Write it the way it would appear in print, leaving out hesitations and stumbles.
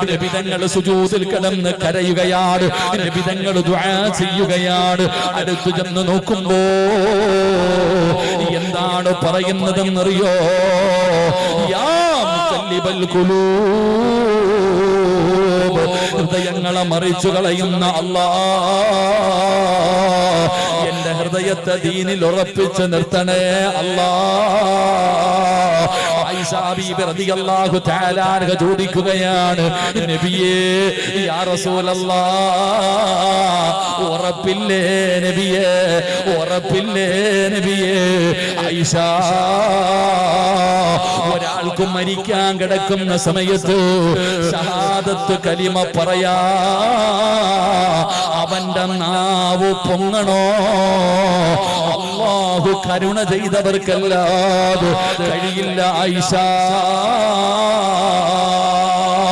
നബി തങ്ങൾ സുജൂദിൽ കിടന്ന് കരയുകയാണ്. നബി തങ്ങൾ ദുആ ചെയ്യുകയാണ്. അടുത്തു ചെന്ന് നോക്കുമ്പോ എന്താണ് പറയുന്നതെന്നറിയോ? യാ മുഖല്ലിബൽ ഖുലൂബ്, ഹൃദയങ്ങളെ മറിച്ചു കളയുന്ന അല്ലാഹ്, എന്റെ ഹൃദയത്തെ ദീനിൽ ഉറപ്പിച്ച് നിർത്തണേ അല്ലാഹ്. ആയിഷ ബീബി റളിയല്ലാഹു തആല അൻഹ ചോദിക്കുകയാണ്, നബിയേ യാ റസൂലല്ലാഹ്, ഉറപ്പില്ലേ നബിയേ, ഉറപ്പില്ലേ നബിയേ? ആയിഷ, ഒരാൾക്ക് മരിക്കാൻ കിടക്കുന്ന സമയത്ത് ഷഹാദത്ത് കലിമ പറയാ അവന്റെ നാവ് പൊങ്ങണോ? അല്ലാഹു കരുണ ചെയ്തവർക്കല്ലാതെ കഴിയില്ല ആയിഷ.